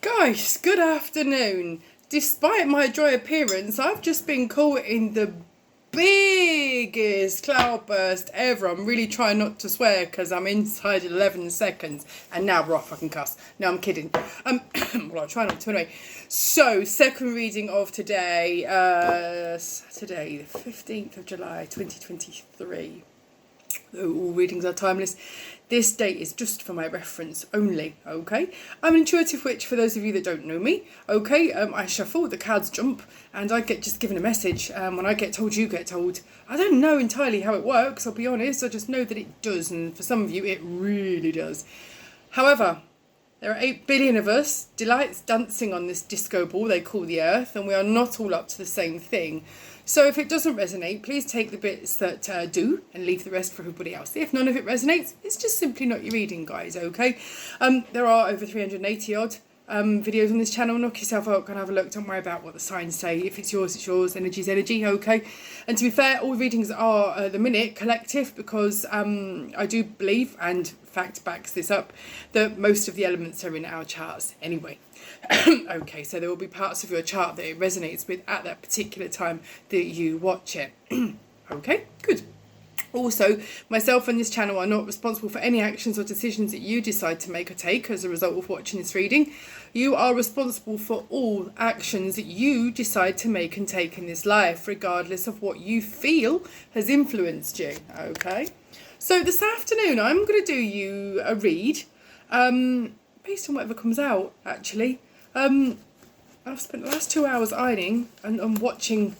Guys, good afternoon. Despite my dry appearance, I've just been caught in the biggest cloudburst ever. I'm really trying not to swear because I'm inside 11 seconds. And now we're off, I can cuss. No, I'm kidding. Well, I'll try not to anyway. So, second reading of today, Saturday, the 15th of July, 2023. All readings are timeless. This date is just for my reference only, okay? I'm an intuitive witch, for those of you that don't know me, okay? I shuffle, the cards jump, and I get just given a message. When I get told, you get told. I don't know entirely how it works, I'll be honest. I just know that it does, and for some of you, it really does. However, there are 8 billion of us, delights dancing on this disco ball they call the Earth, and we are not all up to the same thing. So if it doesn't resonate, please take the bits that do and leave the rest for everybody else. If none of it resonates, it's just simply not your reading, guys, okay? There are over 380 odd videos on this channel. Knock yourself out, go and have a look. Don't worry about what the signs say. If it's yours, it's yours. Energy's energy, okay? And to be fair, all readings are, at the minute, collective because I do believe, and fact backs this up, that most of the elements are in our charts anyway. Okay, so there will be parts of your chart that it resonates with at that particular time that you watch it. Okay, good. Also, myself and this channel are not responsible for any actions or decisions that you decide to make or take as a result of watching this reading. You are responsible for all actions that you decide to make and take in this life, regardless of what you feel has influenced you. Okay, so this afternoon I'm going to do you a read based on whatever comes out, actually. I've spent the last 2 hours ironing and watching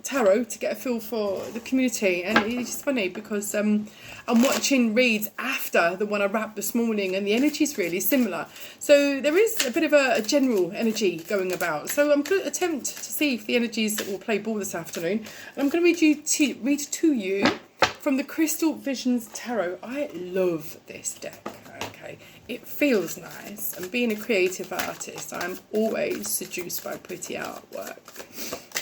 tarot to get a feel for the community, and it's just funny because I'm watching reads after the one I wrapped this morning, and the energy is really similar. So there is a bit of a general energy going about. So I'm going to attempt to see if the energies that will play ball this afternoon. And I'm going to read to you from the Crystal Visions Tarot. I love this deck. Okay, it feels nice, and being a creative artist, I'm always seduced by pretty artwork.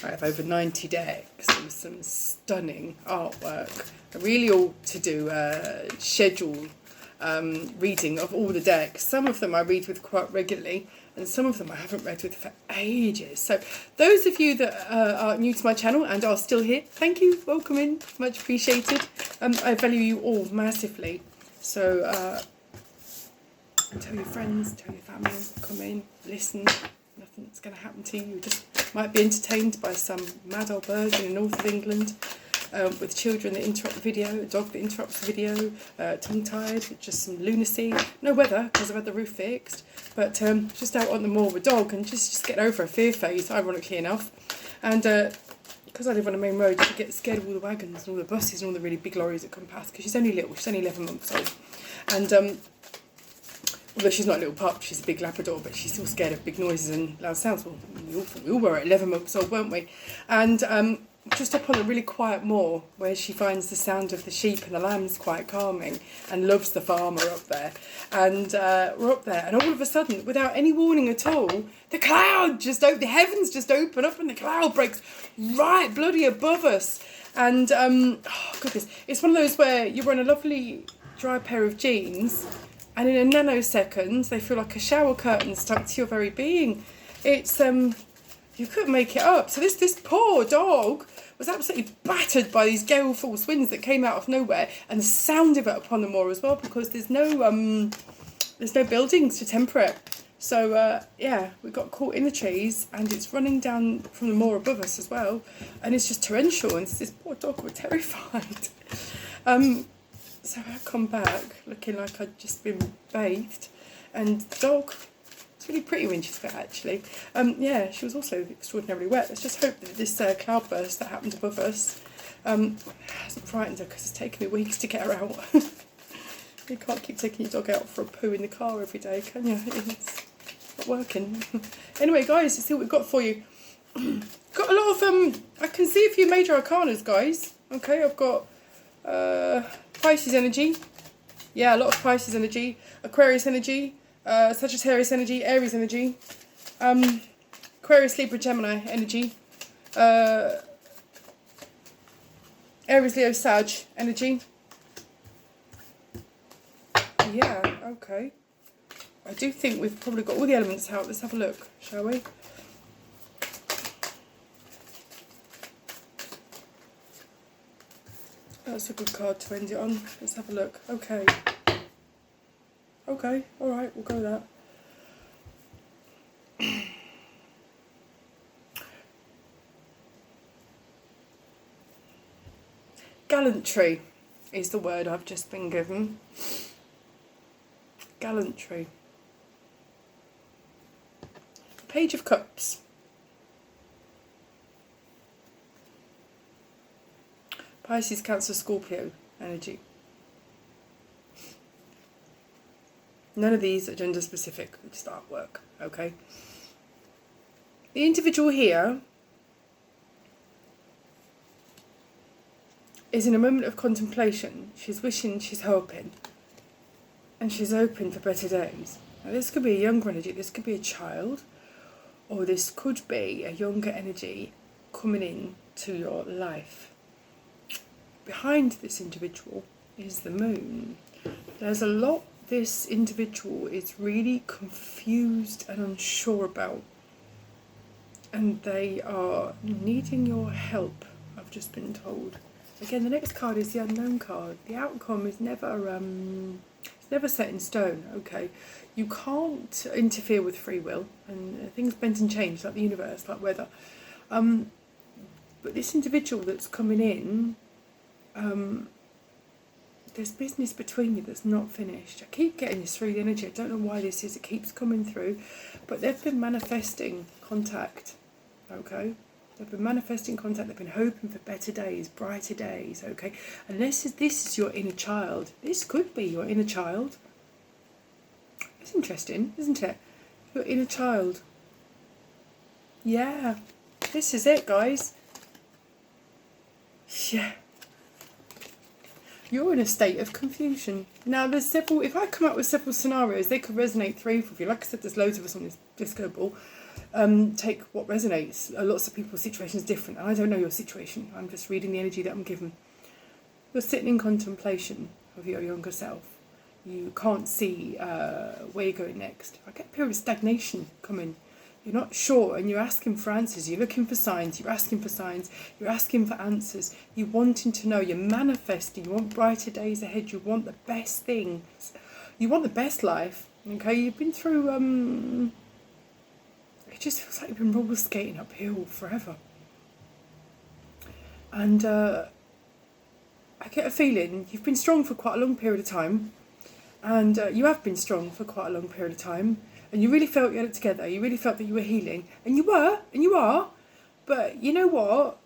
I have over 90 decks with some stunning artwork. I really ought to do a schedule reading of all the decks. Some of them I read with quite regularly, and some of them I haven't read with for ages. So those of you that are new to my channel and are still here, thank you, welcome in, much appreciated. I value you all massively. So tell your friends, tell your family, come in, listen. Nothing's going to happen to you. You just might be entertained by some mad old bird in the north of England with children that interrupt the video, a dog that interrupts the video, tongue-tied, with just some lunacy. No weather, because I've had the roof fixed, but just out on the moor with a dog and just getting over a fear phase, ironically enough. And because I live on a main road, she gets scared of all the wagons and all the buses and all the really big lorries that come past, because she's only little, she's only 11 months old. And although she's not a little pup, she's a big Labrador, but she's still scared of big noises and loud sounds. Well, we all were at 11 months old, weren't we? And just up on a really quiet moor, where she finds the sound of the sheep and the lambs quite calming, and loves the farmer up there. And we're up there, and all of a sudden, without any warning at all, the heavens just open up, and the cloud breaks right bloody above us. And, oh goodness, it's one of those where you're on a lovely dry pair of jeans, and in a nanosecond, they feel like a shower curtain stuck to your very being. It's, you couldn't make it up. So this poor dog was absolutely battered by these gale force winds that came out of nowhere, and the sound of it upon the moor as well, because there's no buildings to temper it. So, yeah, we got caught in the trees, and it's running down from the moor above us as well, and it's just torrential, and this poor dog was terrified. So I come back looking like I'd just been bathed, and the dog, it's really pretty when she's wet actually. Yeah, she was also extraordinarily wet. Let's just hope that this cloudburst that happened above us hasn't frightened her, because it's taken me weeks to get her out. You can't keep taking your dog out for a poo in the car every day, can you? It's not working. Anyway, guys, let's see what we've got for you. Got a lot of, I can see a few major arcanas, guys. Okay, I've got Pisces energy, yeah, a lot of Pisces energy, Aquarius energy, Sagittarius energy, Aries energy, Aquarius, Libra, Gemini energy, Aries, Leo, Sag energy. Yeah, okay. I do think we've probably got all the elements out. Let's have a look, shall we? That's a good card to end it on. Let's have a look. Okay. Okay, alright, we'll go with that. Gallantry is the word I've just been given. Gallantry. Page of Cups. Pisces, Cancer, Scorpio energy. None of these are gender specific, just artwork, okay? The individual here is in a moment of contemplation. She's wishing, she's hoping, and she's hoping for better days. Now this could be a younger energy, this could be a child, or this could be a younger energy coming in to your life. Behind this individual is the moon. There's a lot this individual is really confused and unsure about, and they are needing your help, I've just been told. Again, the next card is the unknown card. The outcome is never it's never set in stone, okay? You can't interfere with free will, and things bend and change like the universe, like weather. But this individual that's coming in, there's business between you that's not finished. I keep getting this through the energy. I don't know why this is. It keeps coming through. But they've been manifesting contact, okay? They've been manifesting contact. They've been hoping for better days, brighter days, okay? And this is your inner child. This could be your inner child. It's interesting, isn't it? Your inner child. Yeah. This is it, guys. Yeah. You're in a state of confusion. Now, there's several, if I come up with several scenarios, they could resonate through for you. Like I said, there's loads of us on this disco ball. Take what resonates. Lots of people's situation is different. I don't know your situation. I'm just reading the energy that I'm given. You're sitting in contemplation of your younger self. You can't see where you're going next. I get a period of stagnation coming. You're not sure, and you're asking for answers. You're looking for signs. You're asking for signs. You're asking for answers. You're wanting to know. You're manifesting. You want brighter days ahead. You want the best things. You want the best life. Okay, you've been through. It just feels like you've been roller skating uphill forever. And I get a feeling you've been strong for quite a long period of time, and you have been strong for quite a long period of time. And you really felt you had it together. You really felt that you were healing. And you were, and you are. But you know what?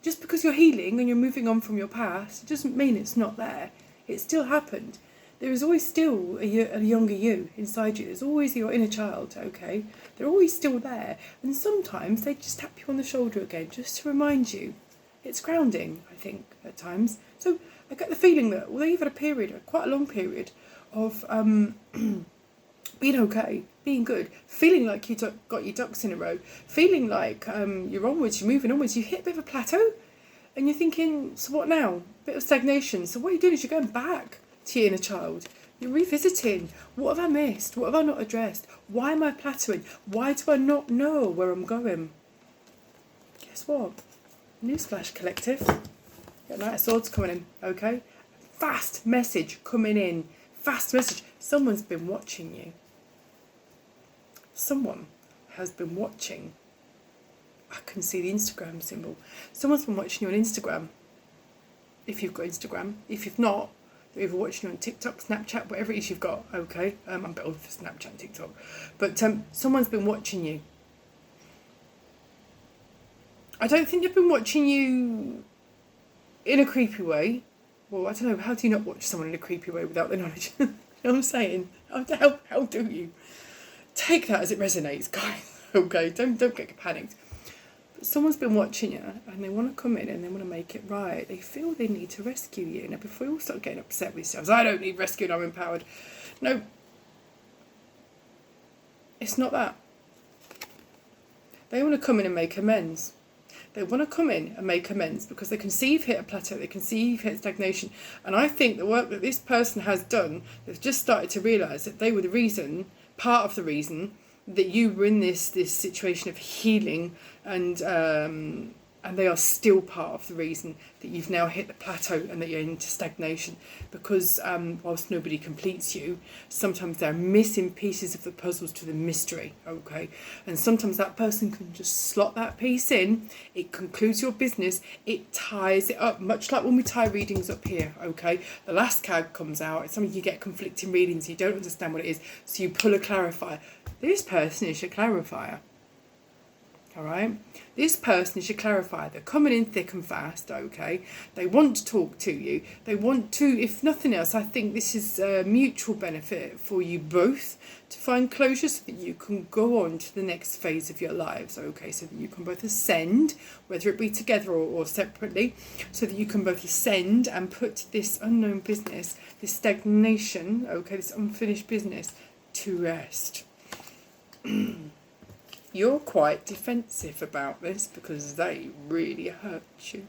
Just because you're healing and you're moving on from your past, it doesn't mean it's not there. It still happened. There is always still a younger you inside you. There's always your inner child, okay? They're always still there. And sometimes they just tap you on the shoulder again, just to remind you. It's grounding, I think, at times. So I get the feeling that although you've had a period, quite a long period, of being okay, being good, feeling like you got your ducks in a row, feeling like you're onwards, you're moving onwards, you hit a bit of a plateau, and you're thinking, so what now? A bit of stagnation. So what you're doing is you're going back to your inner child. You're revisiting. What have I missed? What have I not addressed? Why am I plateauing? Why do I not know where I'm going? Guess what? Newsflash, collective. Got Knight of Swords coming in, okay? Fast message coming in. Fast message. Someone's been watching you. Someone has been watching. I can see the Instagram symbol. Someone's been watching you on Instagram. If you've got Instagram. If you've not, they're either watching you on TikTok, Snapchat, whatever it is you've got, okay? I'm a bit old for Snapchat and TikTok. But someone's been watching you. I don't think they've been watching you in a creepy way. Well, I don't know, how do you not watch someone in a creepy way without the knowledge? You know what I'm saying? How do you? Take that as it resonates, guys. Okay, don't get panicked. But someone's been watching you and they want to come in and they want to make it right. They feel they need to rescue you. Now, before we all start getting upset with yourselves, I don't need rescuing, I'm empowered. No. It's not that. They want to come in and make amends. They want to come in and make amends because they can see you've hit a plateau, they can see you've hit stagnation. And I think the work that this person has done, they've just started to realise that they were the reason part of the reason that you were in this situation of healing, and they are still part of the reason that you've now hit the plateau and that you're into stagnation, because whilst nobody completes you, sometimes there are missing pieces of the puzzles to the mystery, okay? And sometimes that person can just slot that piece in, it concludes your business, it ties it up, much like when we tie readings up here, okay? The last card comes out, it's something you get conflicting readings, you don't understand what it is, so you pull a clarifier. This person is your clarifier. All right, this person is your clarifier. They're coming in thick and fast, okay? They want to talk to you. They want to, if nothing else, I think this is a mutual benefit for you both to find closure so that you can go on to the next phase of your lives, okay? So that you can both ascend, whether it be together or separately, so that you can both ascend and put this unknown business, this stagnation, okay, this unfinished business to rest. You're quite defensive about this because they really hurt you.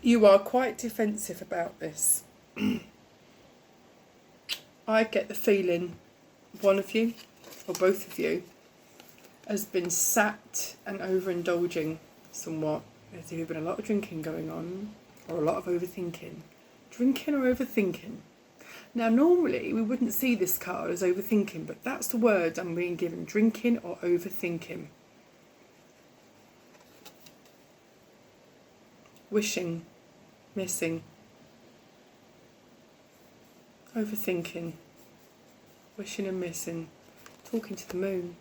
You are quite defensive about this. I get the feeling one of you, or both of you, has been sat and overindulging somewhat. There's either been a lot of drinking going on, or a lot of overthinking. Drinking or overthinking. Now, normally we wouldn't see this card as overthinking, but that's the word I'm being given, drinking or overthinking. Wishing, missing, overthinking, wishing and missing, talking to the moon.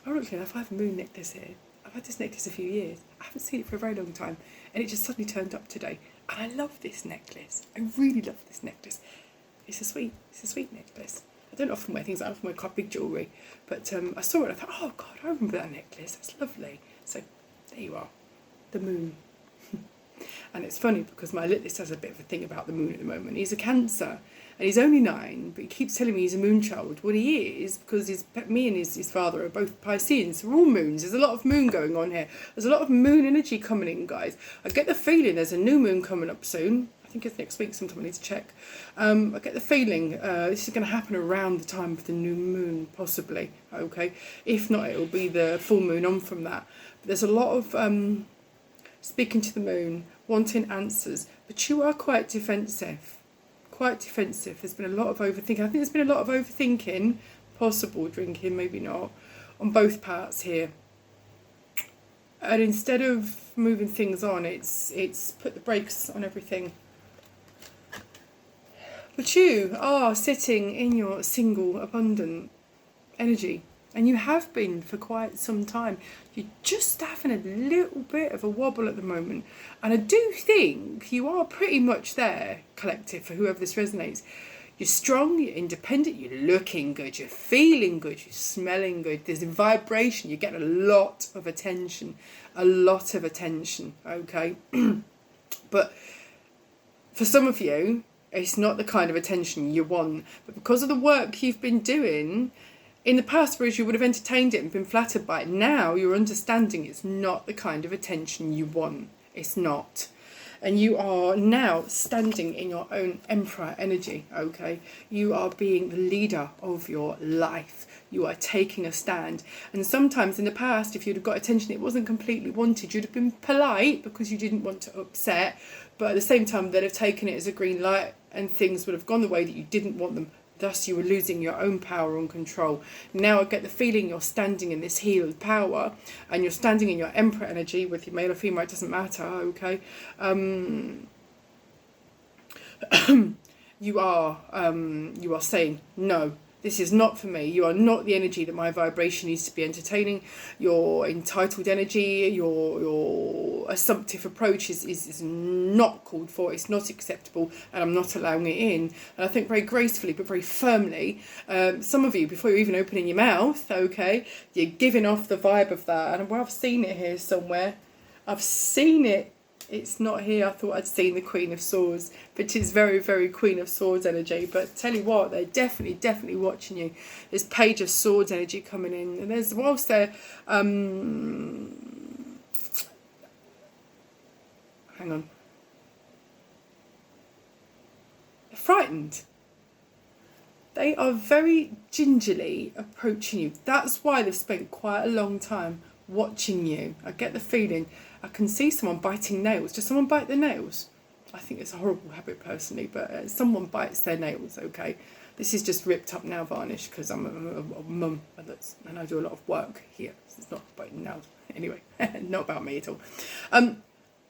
Ironically enough, I have a moon necklace here. I've had this necklace a few years. I haven't seen it for a very long time, and it just suddenly turned up today. And I love this necklace. I really love this necklace. It's a sweet necklace. I don't often wear things, I often wear quite big jewellery, but I saw it and I thought, oh God, I remember that necklace, that's lovely. So there you are, the moon. And it's funny because my lit list has a bit of a thing about the moon at the moment. He's a Cancer and he's only 9, but he keeps telling me he's a moon child. Well, he is, because me and his father are both Pisceans, so we're all moons. There's a lot of moon going on here. There's a lot of moon energy coming in, guys. I get the feeling there's a new moon coming up soon. I think it's next week sometime, I need to check. I get the feeling this is going to happen around the time of the new moon, possibly, okay? If not, it'll be the full moon on from that. But there's a lot of speaking to the moon, wanting answers, but you are quite defensive. Quite defensive. There's been a lot of overthinking. I think there's been a lot of overthinking, possible drinking, maybe not, on both parts here. And instead of moving things on, it's put the brakes on everything. But you are sitting in your single, abundant energy. And you have been for quite some time. You're just having a little bit of a wobble at the moment. And I do think you are pretty much there, collective, for whoever this resonates. You're strong, you're independent, you're looking good, you're feeling good, you're smelling good. There's a vibration, you're getting a lot of attention. A lot of attention, okay? But for some of you, it's not the kind of attention you want. But because of the work you've been doing, in the past, whereas you would have entertained it and been flattered by it, now you're understanding it's not the kind of attention you want. It's not. And you are now standing in your own emperor energy, okay? You are being the leader of your life. You are taking a stand. And sometimes in the past, if you'd have got attention, it wasn't completely wanted. You'd have been polite because you didn't want to upset. But at the same time, they'd have taken it as a green light and things would have gone the way that you didn't want them. Thus, you were losing your own power and control. Now I get the feeling you're standing in this healed power and you're standing in your emperor energy, whether you're male or female, it doesn't matter, okay? You are saying, no, this is not for me. You are not the energy that my vibration needs to be entertaining. Your entitled energy, your assumptive approach is not called for. It's not acceptable, and I'm not allowing it in. And I think very gracefully, but very firmly, some of you, before you're even opening your mouth, okay, you're giving off the vibe of that. And well, I've seen it here somewhere. I've seen it. It's not here. I thought I'd seen the Queen of Swords, but it's very, very Queen of Swords energy. But tell you what, they're definitely watching you. There's Page of Swords energy coming in, and there's whilst they're hang on, they're frightened. They are very gingerly approaching you. That's why they've spent quite a long time watching you. I get the feeling. I can see someone biting nails. Does someone bite their nails? I think it's a horrible habit personally, but someone bites their nails, okay? This is just ripped up nail varnish because I'm a mum and I do a lot of work here. It's not biting nails. Anyway, not about me at all.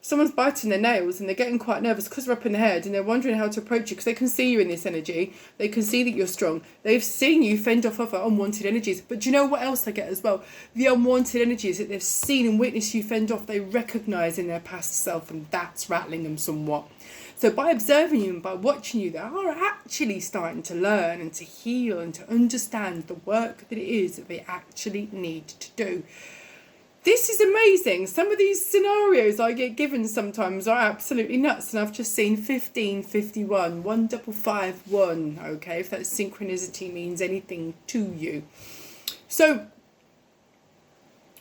Someone's biting their nails and they're getting quite nervous because they're up in the head and they're wondering how to approach you because they can see you in this energy. They can see that you're strong. They've seen you fend off other unwanted energies. But do you know what else they get as well? The unwanted energies that they've seen and witnessed you fend off, they recognise in their past self, and that's rattling them somewhat. So by observing you and by watching you, they are actually starting to learn and to heal and to understand the work that it is that they actually need to do. This is amazing. Some of these scenarios I get given sometimes are absolutely nuts, and I've just seen 1551, 1551, okay, if that synchronicity means anything to you. So,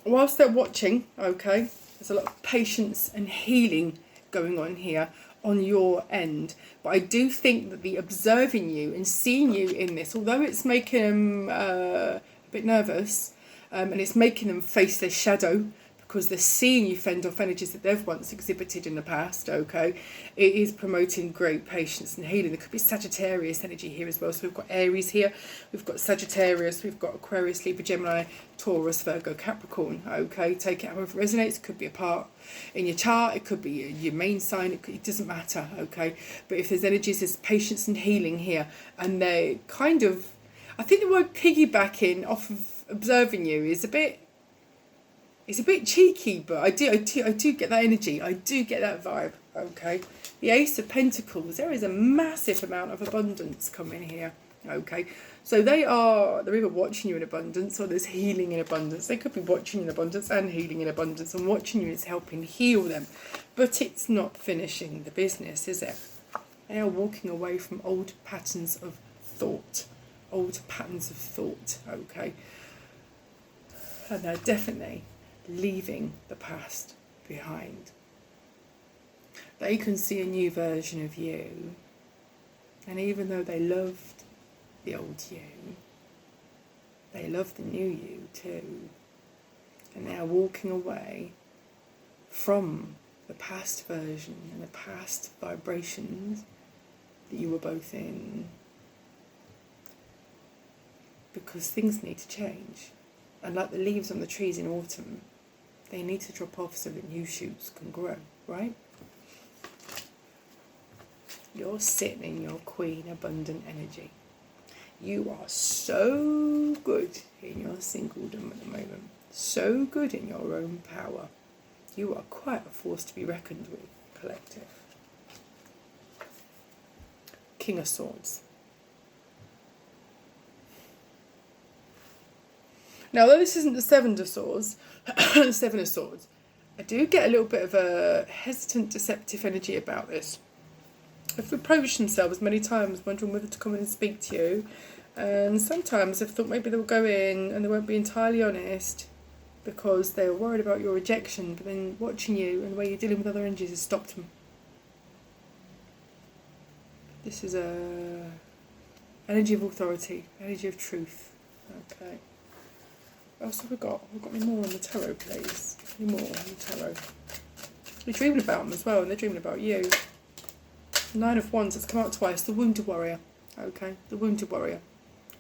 whilst they're watching, okay, there's a lot of patience and healing going on here on your end. But I do think that the observing you and seeing you in this, although it's making them a bit nervous, and it's making them face their shadow because they're seeing you fend off energies that they've once exhibited in the past, okay? It is promoting great patience and healing. There could be Sagittarius energy here as well. So we've got Aries here, we've got Sagittarius, we've got Aquarius, Libra, Gemini, Taurus, Virgo, Capricorn, okay? Take it however it resonates. It could be a part in your chart, it could be your main sign, it doesn't matter, okay? But if there's energies, there's patience and healing here, and they're kind of, I think the word piggybacking off of observing you is a bit cheeky, but I do get that energy. I do get that vibe, okay? The Ace of Pentacles, there is a massive amount of abundance coming here, okay? So they're either watching you in abundance or there's healing in abundance. They could be watching you in abundance and healing in abundance, and watching you is helping heal them. But it's not finishing the business, is it? They are walking away from old patterns of thought. Okay? And they're definitely leaving the past behind. They can see a new version of you, and even though they loved the old you, they love the new you too, and they are walking away from the past version and the past vibrations that you were both in, because things need to change. And like the leaves on the trees in autumn, they need to drop off so that new shoots can grow, right? You're sitting in your Queen Abundant energy. You are so good in your singledom at the moment. So good in your own power. You are quite a force to be reckoned with, collective. King of Swords. Now, although this isn't the Seven of Swords, I do get a little bit of a hesitant, deceptive energy about this. They've approached themselves many times, wondering whether to come in and speak to you. And sometimes they've thought maybe they'll go in and they won't be entirely honest because they were worried about your rejection. But then watching you and the way you're dealing with other energies has stopped them. This is a energy of authority, energy of truth. Okay. What else have we got? We've got any more on the tarot, please. Any more on the tarot? You're dreaming about them as well, and they're dreaming about you. Nine of Wands, it's come out twice. The Wounded Warrior. Okay, the Wounded Warrior.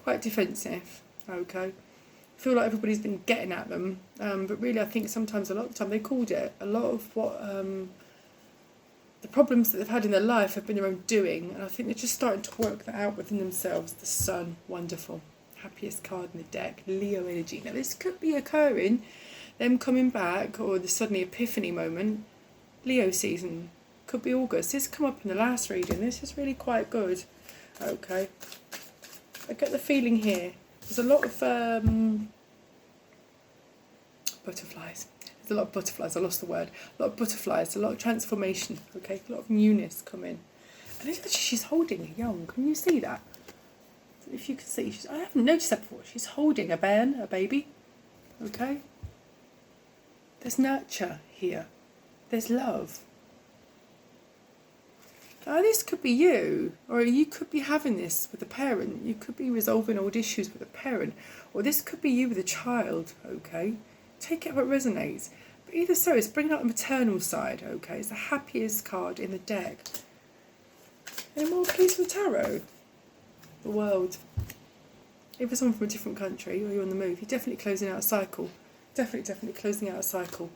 Quite defensive. Okay. I feel like everybody's been getting at them. But really, I think sometimes, a lot of the time, they called it. A lot of what the problems that they've had in their life have been their own doing. And I think they're just starting to work that out within themselves. The Sun, wonderful. Happiest card in the deck, Leo energy. Now this could be occurring, them coming back, or the suddenly epiphany moment. Leo season, could be August. This come up in the last reading. This is really quite good. Okay, I get the feeling here. There's a lot of butterflies. There's a lot of butterflies. I lost the word. A lot of butterflies. A lot of transformation. Okay, a lot of newness coming. And it's actually, she's holding a young. Can you see that? If you can see, I haven't noticed that before. She's holding a baby. Okay? There's nurture here. There's love. Now, this could be you, or you could be having this with a parent. You could be resolving old issues with a parent, or this could be you with a child, okay? Take it how it resonates. But either so, it's bringing out the maternal side, okay? It's the happiest card in the deck. Any more keys from tarot? The world. If it's someone from a different country, or you're on the move, you're definitely closing out a cycle. Definitely closing out a cycle.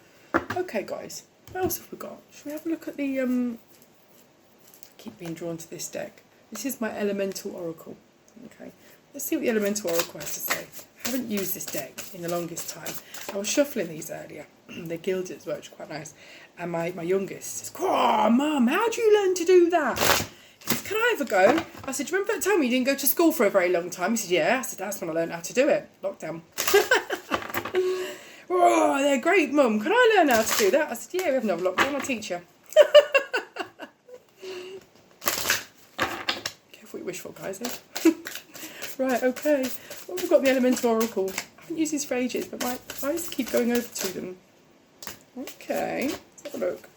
Okay, guys, what else have we got? Should we have a look at the... keep being drawn to this deck. This is my Elemental Oracle. Okay, let's see what the Elemental Oracle has to say. I haven't used this deck in the longest time. I was shuffling these earlier. They're gilded as well, which is quite nice. And my youngest says, "Oh, Mum, how do you learn to do that?" He says, "Can I have a go?" I said, "Do you remember that time you didn't go to school for a very long time?" He said, "Yeah." I said, "That's when I learned how to do it. Lockdown." "Oh, they're great, Mum. Can I learn how to do that?" I said, "Yeah, we have another lockdown. I'll teach you." Careful what you wish for, guys, eh? Right, okay. Well, we've got the Elemental Oracle. I haven't used these for ages, but my eyes keep going over to them. Okay, let's have a look.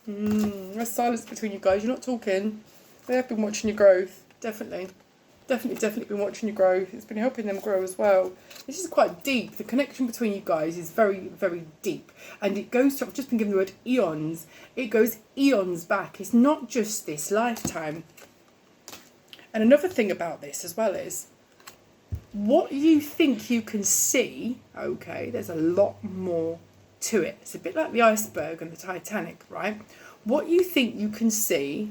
There's silence between you guys. You're not talking. They have been watching your growth. Definitely been watching your growth. It's been helping them grow as well. This is quite deep. The connection between you guys is very, very deep. And it goes to, I've just been given the word eons. It goes eons back. It's not just this lifetime. And another thing about this as well is, what you think you can see, okay, there's a lot more to it. It's a bit like the iceberg and the Titanic, right? What you think you can see,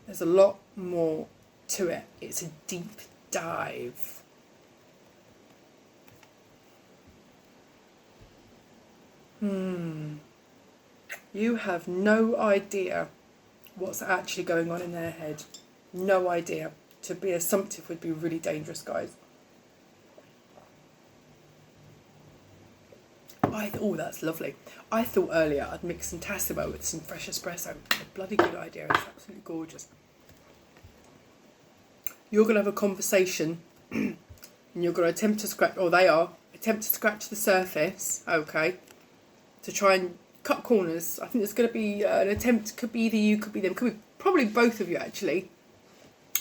there's a lot more to it. It's a deep dive. You have no idea what's actually going on in their head. No idea. To be assumptive would be really dangerous, guys. Oh, that's lovely. I thought earlier I'd mix some Tassimo with some fresh espresso. A bloody good idea. It's absolutely gorgeous. You're going to have a conversation and you're going to attempt to scratch, or they are, attempt to scratch the surface, okay, to try and cut corners. I think there's going to be an attempt, could be either you, could be them, could be probably both of you actually,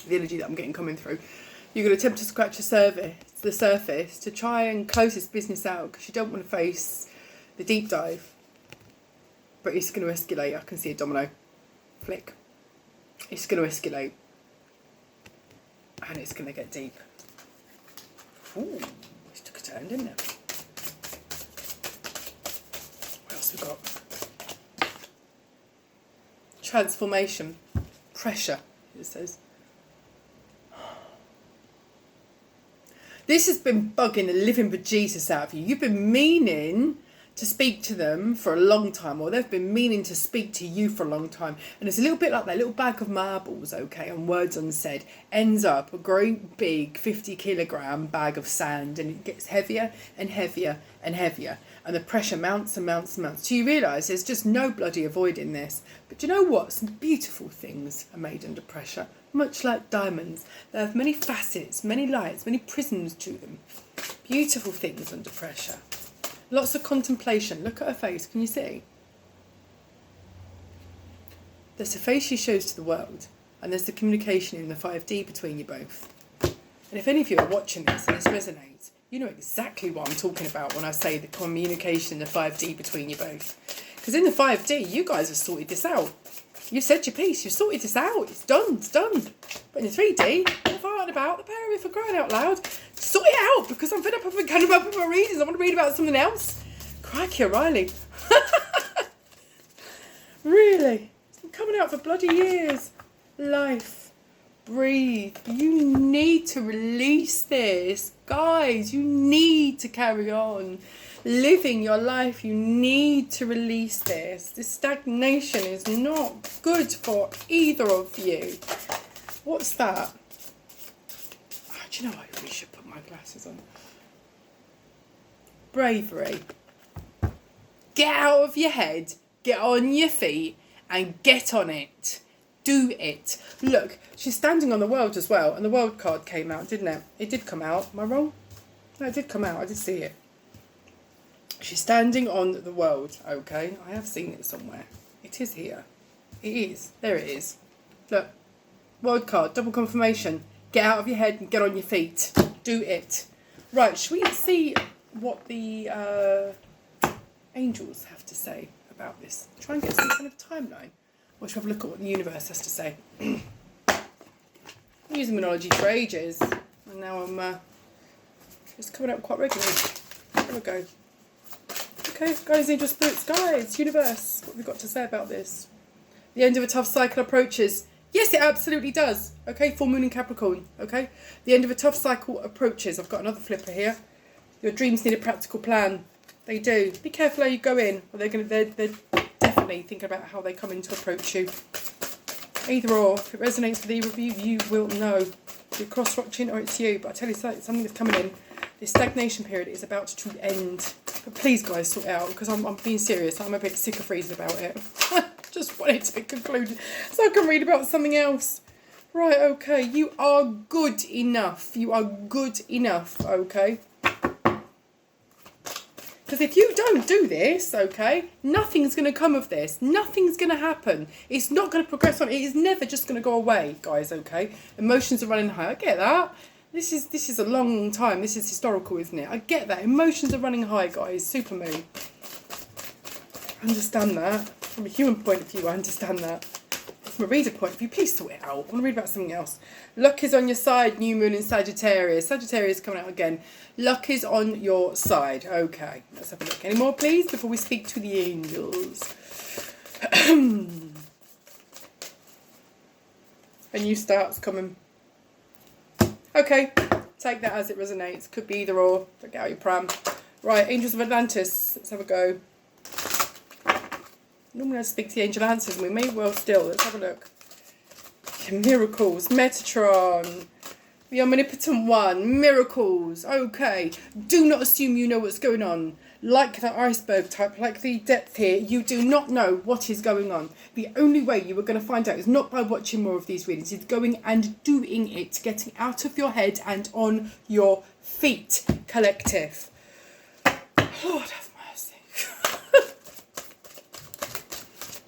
the energy that I'm getting coming through. You're going to attempt to scratch the surface to try and close this business out because you don't want to face the deep dive. But it's going to escalate. I can see a domino flick. It's going to escalate. And it's going to get deep. Ooh, this took a turn, didn't it? What else we got? Transformation. Pressure, it says. This has been bugging the living bejesus out of you. You've been meaning to speak to them for a long time, or they've been meaning to speak to you for a long time. And it's a little bit like that little bag of marbles, okay, and words unsaid, ends up a great big 50-kilogram bag of sand, and it gets heavier and heavier and heavier. And the pressure mounts and mounts and mounts. So you realise there's just no bloody avoiding this. But do you know what? Some beautiful things are made under pressure. Much like diamonds. They have many facets, many lights, many prisms to them. Beautiful things under pressure. Lots of contemplation. Look at her face. Can you see? There's the face she shows to the world. And there's the communication in the 5D between you both. And if any of you are watching this and this resonates, you know exactly what I'm talking about when I say the communication in the 5D between you both. Because in the 5D, you guys have sorted this out. You've said your piece. You've sorted this out. It's done. It's done. But in the 3D, I'm farting about the pair of you for crying out loud. Sort it out, because I'm fed up with kind of up with my readings. I want to read about something else. Crikey, O'Reilly. Really? It's been coming out for bloody years. Life. Breathe. You need to release this. Guys, you need to carry on. Living your life, you need to release this. This stagnation is not good for either of you. What's that? Oh, do you know, I really should put my glasses on. Bravery. Get out of your head, get on your feet, and get on it. Do it. Look, she's standing on the world as well, and the world card came out, didn't it? It did come out. Am I wrong? No, it did come out. I did see it. She's standing on the world, okay? I have seen it somewhere. It is here. It is. There it is. Look, world card, double confirmation. Get out of your head and get on your feet. Do it. Right, should we see what the angels have to say about this? Try and get some kind of timeline. Or should we have a look at what the universe has to say? I'm using Monology for ages. And now it's coming up quite regularly. There we go. Okay, guys, angel spirits, guys, universe, what have we got to say about this? The end of a tough cycle approaches. Yes, it absolutely does. Okay, full moon in Capricorn. Okay, the end of a tough cycle approaches. I've got another flipper here. Your dreams need a practical plan. They do. Be careful how you go in. Or they're definitely thinking about how they come in to approach you. Either or. If it resonates with either of you, you will know. You're cross-watching or it's you. But I tell you something that's coming in. This stagnation period is about to end. But please, guys, sort it out, because I'm being serious. I'm a bit sick of freezing about it. Just want it to be concluded so I can read about something else. Right, okay. You are good enough. You are good enough, okay? Because if you don't do this, okay, nothing's going to come of this. Nothing's going to happen. It's not going to progress on. It is never just going to go away, guys, okay? Emotions are running high. I get that. This is a long time. This is historical, isn't it? I get that. Emotions are running high, guys. Super moon. I understand that. From a human point of view, I understand that. From a reader point of view, please sort it out. I want to read about something else. Luck is on your side, new moon in Sagittarius. Sagittarius coming out again. Luck is on your side. Okay, let's have a look. Any more, please, before we speak to the angels? A new start's coming. Okay, take that as it resonates. Could be either or. Don't get out your pram. Right, Angels of Atlantis. Let's have a go. Normally I speak to the angel answers, and we may well still. Let's have a look. Miracles. Metatron. The Omnipotent One. Miracles. Okay. Do not assume you know what's going on. Like the iceberg type, like the depth here, you do not know what is going on. The only way you are going to find out is not by watching more of these readings. It's going and doing it. Getting out of your head and on your feet, collective. Lord have mercy.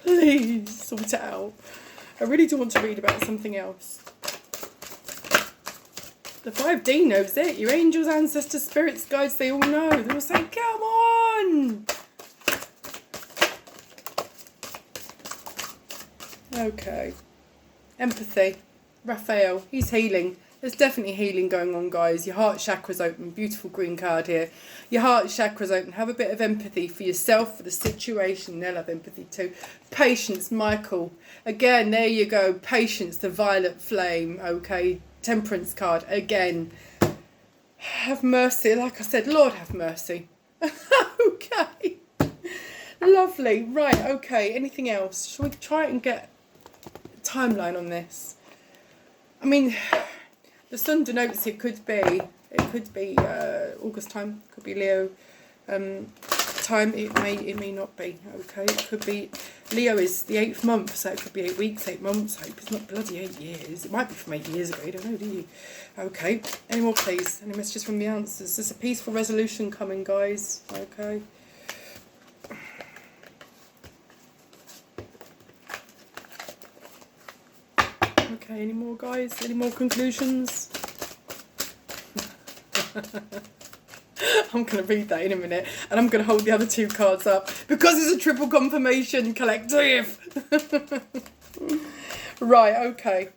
Please sort it out. I really do want to read about something else. The 5D knows it. Your angels, ancestors, spirits, guides, they all know. They will say, come on. Okay. Empathy. Raphael, he's healing. There's definitely healing going on, guys. Your heart chakra's open. Beautiful green card here. Your heart chakra's open. Have a bit of empathy for yourself, for the situation. They'll have empathy too. Patience, Michael. Again, there you go. Patience, the violet flame. Okay. Temperance card again. Have mercy. Like I said, Lord have mercy. Okay. Lovely. Right, okay. Anything else? Shall we try and get a timeline on this? I mean, the sun denotes it could be August time, could be Leo time, it may not be, okay, it could be, Leo is the 8th month, so it could be 8 weeks, 8 months, I hope it's not bloody 8 years, it might be from 8 years ago, you don't know, do you? Okay, any more please, any messages from the answers? There's a peaceful resolution coming, guys, okay. Okay, any more, guys? Any more conclusions? I'm going to read that in a minute, and I'm going to hold the other 2 cards up because it's a triple confirmation collective. Right, okay.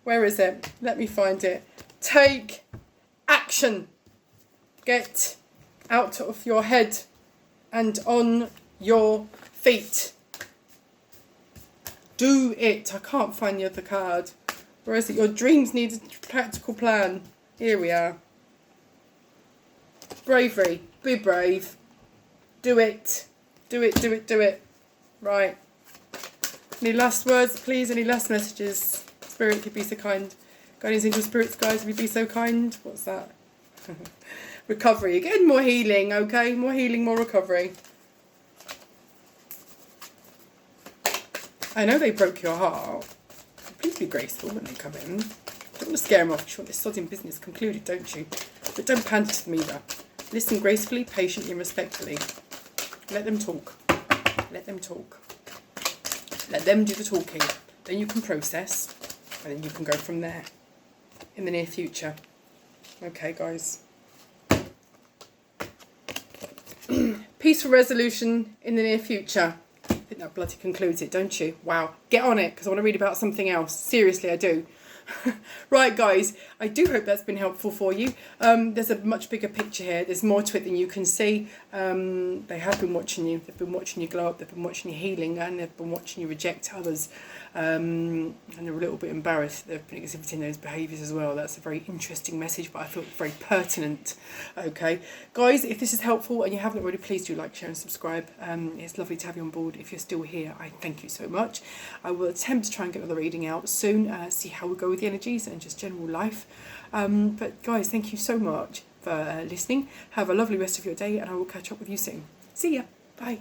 Where is it? Let me find it. Take action. Get out of your head and on your feet. Do it. I can't find the other card. Where is it? Your dreams need a practical plan. Here we are. Bravery. Be brave. Do it. Do it, do it, do it. Right. Any last words, please? Any last messages? Spirit, could be so kind. Guardians, angel spirits, guys, if you be so kind. What's that? Recovery. Again, more healing, okay? More healing, more recovery. I know they broke your heart. Please be graceful when they come in. Don't want to scare them off. You want this sodding business concluded, don't you? But don't pander to them either. Listen gracefully, patiently, and respectfully. Let them talk. Let them talk. Let them do the talking. Then you can process. and then you can go from there in the near future. Okay, guys. Peaceful resolution in the near future. I think that bloody concludes it, don't you? Wow. Get on it, because I want to read about something else. Seriously, I do. Right, guys, I do hope that's been helpful for you. There's a much bigger picture here. There's more to it than you can see. They have been watching you. They've been watching you glow up. They've been watching you healing, and they've been watching you reject others. And they're a little bit embarrassed. They've been exhibiting those behaviours as well. That's a very interesting message, but I feel very pertinent. Okay, guys, if this is helpful and you haven't already, please do like, share and subscribe. It's lovely to have you on board. If you're still here, I thank you so much. I will attempt to try and get another reading out soon, see how we go with the energies and just general life. But guys, thank you so much for listening. Have a lovely rest of your day, and I will catch up with you soon. See ya. Bye.